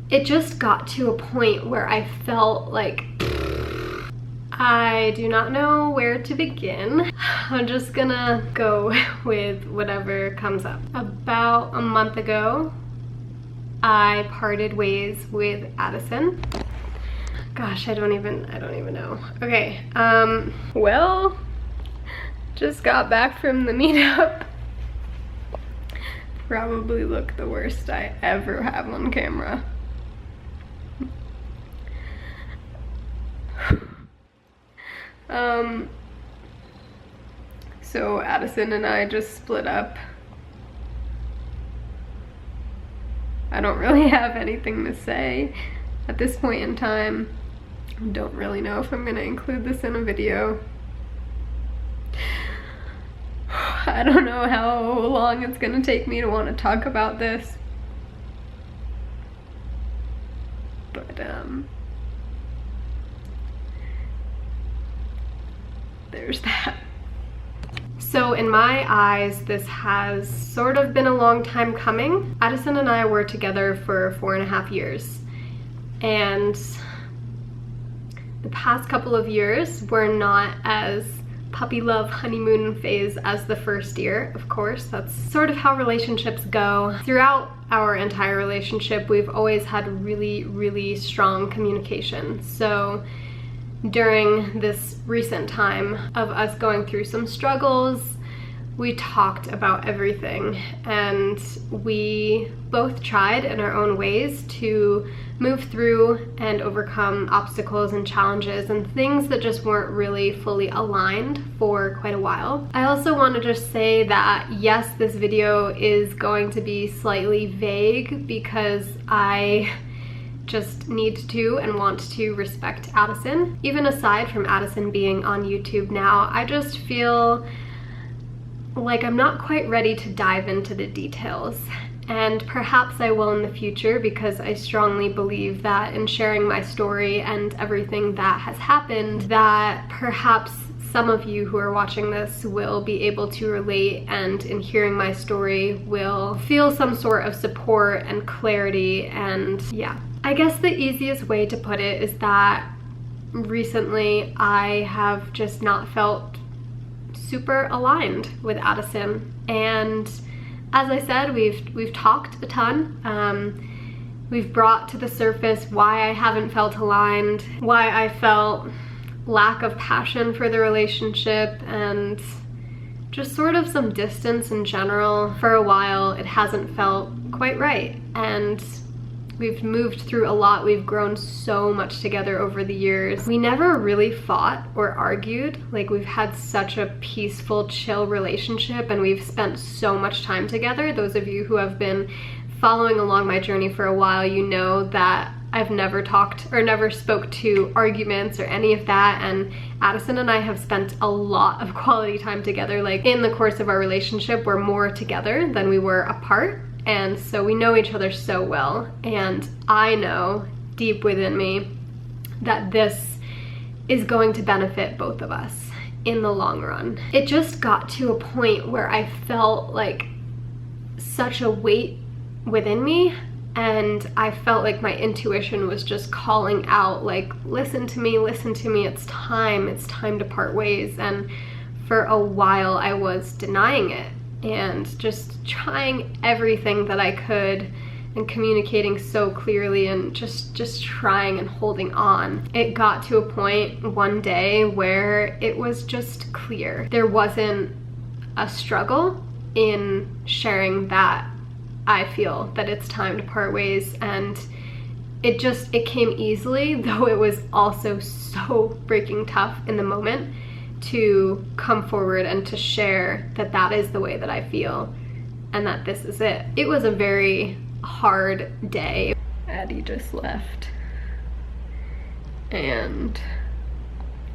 It just got to a point where I felt like I do not know where to begin. I'm just gonna go with whatever comes up. About a month ago, I parted ways with Addison. Gosh, I don't even know. Okay, well, just got back from the meetup. Probably look the worst I ever have on camera. So Addison and I just split up. I don't really have anything to say at this point in time. I don't really know if I'm gonna include this in a video. I don't know how long it's gonna take me to want to talk about this. But there's that. So in my eyes, this has sort of been a long time coming. Addison and I were together for 4.5 years. And the past couple of years were not as puppy love honeymoon phase as the first year, of course. That's sort of how relationships go. Throughout our entire relationship, we've always had really, really strong communication. So during this recent time of us going through some struggles, we talked about everything, and we both tried in our own ways to move through and overcome obstacles and challenges and things that just weren't really fully aligned for quite a while. I also want to just say that yes, this video is going to be slightly vague because I just need to and want to respect Addison. Even aside from Addison being on YouTube now, I just feel like I'm not quite ready to dive into the details. And perhaps I will in the future, because I strongly believe that in sharing my story and everything that has happened, that perhaps some of you who are watching this will be able to relate, and in hearing my story will feel some sort of support and clarity. And yeah, I guess the easiest way to put it is that recently I have just not felt super aligned with Addison. And as I said, we've talked a ton. We've brought to the surface why I haven't felt aligned, why I felt lack of passion for the relationship, and just sort of some distance in general. For a while, it hasn't felt quite right, and we've moved through a lot. We've grown so much together over the years. We never really fought or argued. Like, we've had such a peaceful, chill relationship, and we've spent so much time together. Those of you who have been following along my journey for a while, you know that I've never talked or never spoke to arguments or any of that, and Addison and I have spent a lot of quality time together. Like, in the course of our relationship, we're more together than we were apart. And so we know each other so well, and I know deep within me that this is going to benefit both of us in the long run. It just got to a point where I felt like such a weight within me, and I felt like my intuition was just calling out, like, listen to me, it's time to part ways. And for a while I was denying it and just trying everything that I could and communicating so clearly and just trying and holding on. It got to a point one day where it was just clear. There wasn't a struggle in sharing that I feel that it's time to part ways, and it came easily, though it was also so freaking tough in the moment to come forward and to share that that is the way that I feel and that this is it. It was a very hard day. Addie just left, and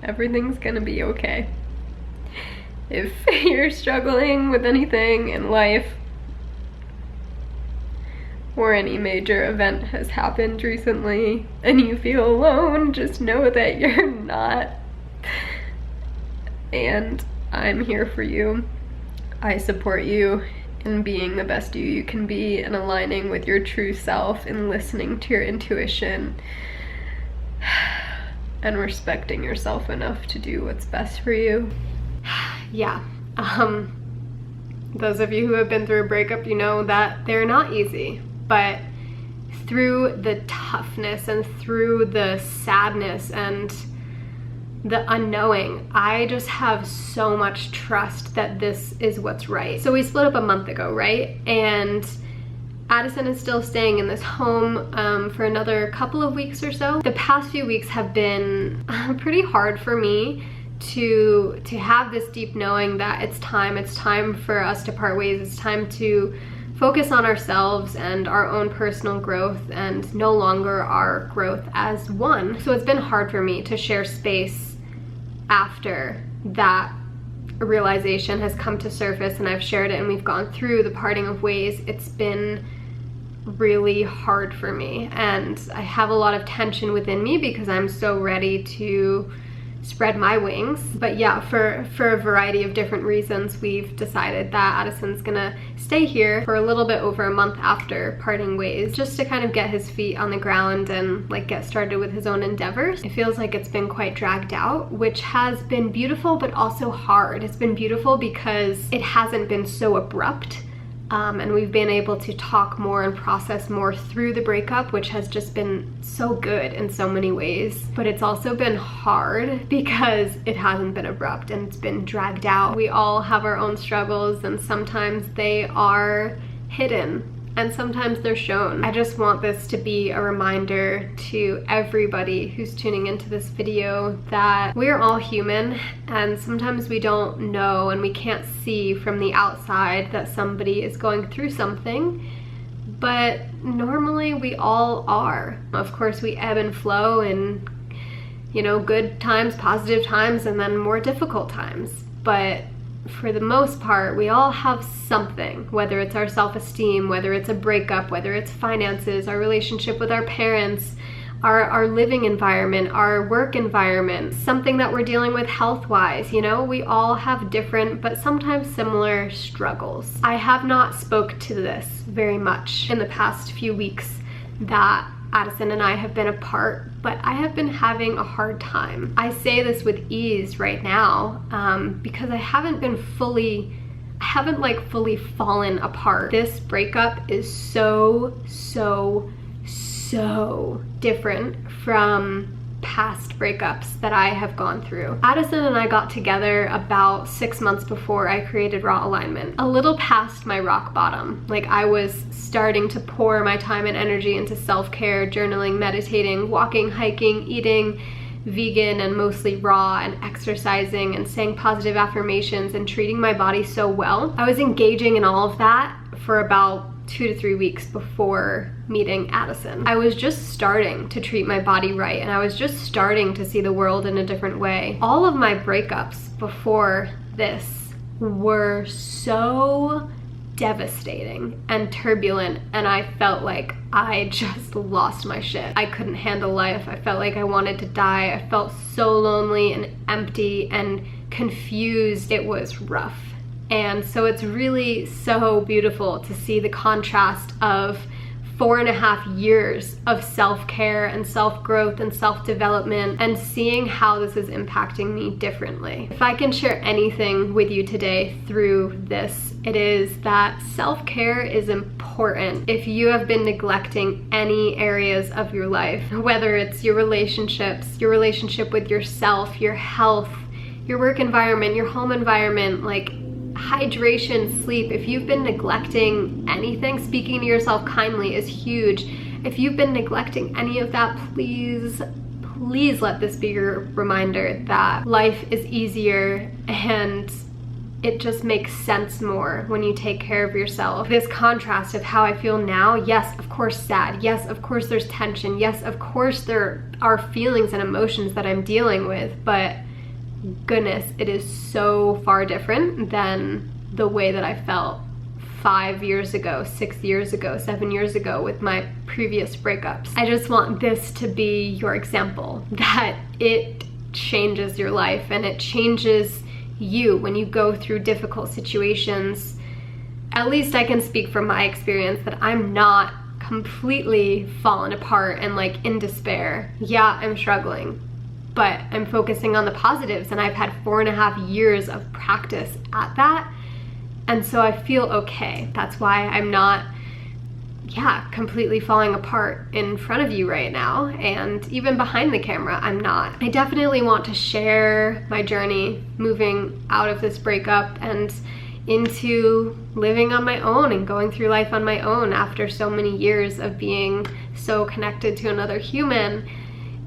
everything's gonna be okay. If you're struggling with anything in life, or any major event has happened recently and you feel alone, just know that you're not. And I'm here for you. I support you in being the best you can be, and aligning with your true self, and listening to your intuition, and respecting yourself enough to do what's best for you. Yeah, those of you who have been through a breakup, you know that they're not easy, but through the toughness and through the sadness and the unknowing, I just have so much trust that this is what's right. So we split up a month ago, right? And Addison is still staying in this home for another couple of weeks or so. The past few weeks have been pretty hard for me to have this deep knowing that it's time for us to part ways. It's time to focus on ourselves and our own personal growth, and no longer our growth as one. So it's been hard for me to share space after that realization has come to surface and I've shared it and we've gone through the parting of ways. It's been really hard for me, and I have a lot of tension within me because I'm so ready to spread my wings. But yeah, for a variety of different reasons, we've decided that Addison's gonna stay here for a little bit over a month after parting ways, just to kind of get his feet on the ground and like get started with his own endeavors. It feels like it's been quite dragged out, which has been beautiful but also hard. It's been beautiful because it hasn't been so abrupt. And we've been able to talk more and process more through the breakup, which has just been so good in so many ways. But it's also been hard because it hasn't been abrupt and it's been dragged out. We all have our own struggles, and sometimes they are hidden and sometimes they're shown. I just want this to be a reminder to everybody who's tuning into this video that we're all human, and sometimes we don't know and we can't see from the outside that somebody is going through something, but normally we all are. Of course, we ebb and flow in, you know, good times, positive times, and then more difficult times. But for the most part, we all have something, whether it's our self-esteem, whether it's a breakup, whether it's finances, our relationship with our parents, our living environment, our work environment, something that we're dealing with health-wise. You know, we all have different but sometimes similar struggles. I have not spoke to this very much in the past few weeks that Addison and I have been apart, but I have been having a hard time. I say this with ease right now because I haven't fully fallen apart. This breakup is so different from past breakups that I have gone through. Addison and I got together about 6 months before I created Raw Alignment, a little past my rock bottom. Like, I was starting to pour my time and energy into self-care, journaling, meditating, walking, hiking, eating vegan and mostly raw, and exercising and saying positive affirmations and treating my body so well. I was engaging in all of that for about 2 to 3 weeks before meeting Addison. I was just starting to treat my body right, and I was just starting to see the world in a different way. All of my breakups before this were so devastating and turbulent, and I felt like I just lost my shit. I couldn't handle life. I felt like I wanted to die. I felt so lonely and empty and confused. It was rough. And so it's really so beautiful to see the contrast of 4.5 years of self-care and self-growth and self-development, and seeing how this is impacting me differently. If I can share anything with you today through this, it is that self-care is important. If you have been neglecting any areas of your life, whether it's your relationships, your relationship with yourself, your health, your work environment, your home environment, like hydration, sleep, if you've been neglecting anything, speaking to yourself kindly is huge. If you've been neglecting any of that, please let this be your reminder that life is easier and it just makes sense more when you take care of yourself. This contrast of how I feel now, yes, of course sad, yes, of course there's tension, yes, of course there are feelings and emotions that I'm dealing with, but goodness, it is so far different than the way that I felt 5 years ago, 6 years ago, 7 years ago with my previous breakups. I just want this to be your example that it changes your life and it changes you when you go through difficult situations. at least I can speak from my experience that I'm not completely fallen apart and like in despair. Yeah, I'm struggling, but I'm focusing on the positives, and I've had 4.5 years of practice at that. And so I feel okay. That's why I'm not, completely falling apart in front of you right now. And even behind the camera, I'm not. I definitely want to share my journey moving out of this breakup and into living on my own and going through life on my own after so many years of being so connected to another human.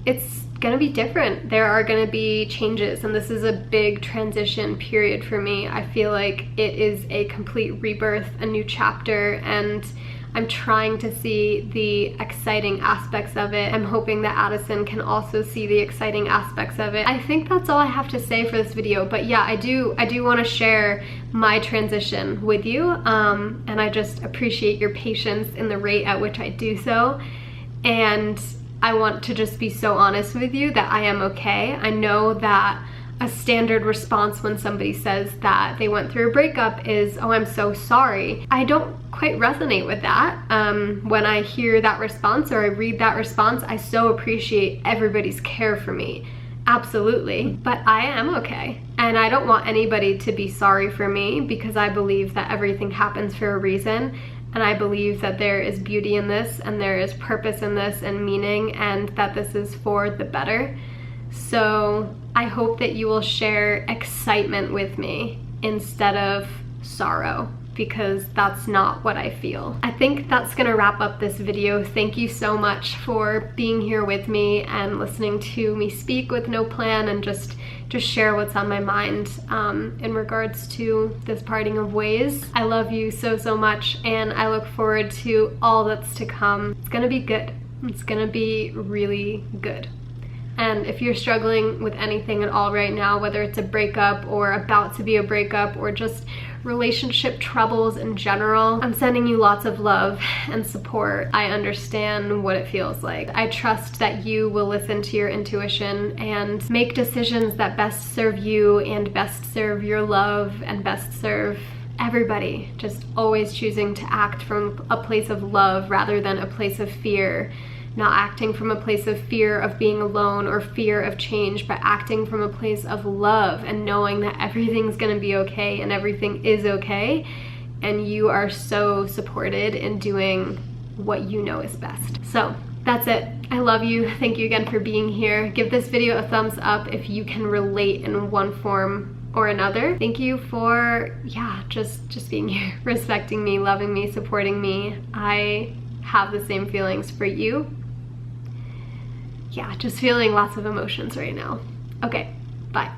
It's gonna be different. There are gonna be changes, and this is a big transition period for me. I feel like it is a complete rebirth, a new chapter, and I'm trying to see the exciting aspects of it. I'm hoping that Addison can also see the exciting aspects of it. I think that's all I have to say for this video, but yeah, I do want to share my transition with you, and I just appreciate your patience in the rate at which I do so. And I want to just be so honest with you that I am okay. I know that a standard response when somebody says that they went through a breakup is, oh, I'm so sorry. I don't quite resonate with that. When I hear that response or I read that response, I so appreciate everybody's care for me. Absolutely. But I am okay. And I don't want anybody to be sorry for me, because I believe that everything happens for a reason. And I believe that there is beauty in this, and there is purpose in this, and meaning, and that this is for the better. So I hope that you will share excitement with me instead of sorrow, because that's not what I feel. I think that's gonna wrap up this video. Thank you so much for being here with me and listening to me speak with no plan, and just share what's on my mind in regards to this parting of ways. I love you so much, and I look forward to all that's to come. It's gonna be good. It's gonna be really good. And if you're struggling with anything at all right now, whether it's a breakup or about to be a breakup or just relationship troubles in general, I'm sending you lots of love and support. I understand what it feels like. I trust that you will listen to your intuition and make decisions that best serve you and best serve your love and best serve everybody. Just always choosing to act from a place of love rather than a place of fear. Not acting from a place of fear of being alone or fear of change, but acting from a place of love and knowing that everything's gonna be okay and everything is okay, and you are so supported in doing what you know is best. So that's it. I love you. Thank you again for being here. Give this video a thumbs up if you can relate in one form or another. Thank you for, just being here, respecting me, loving me, supporting me. I have the same feelings for you. Just feeling lots of emotions right now. Okay, bye.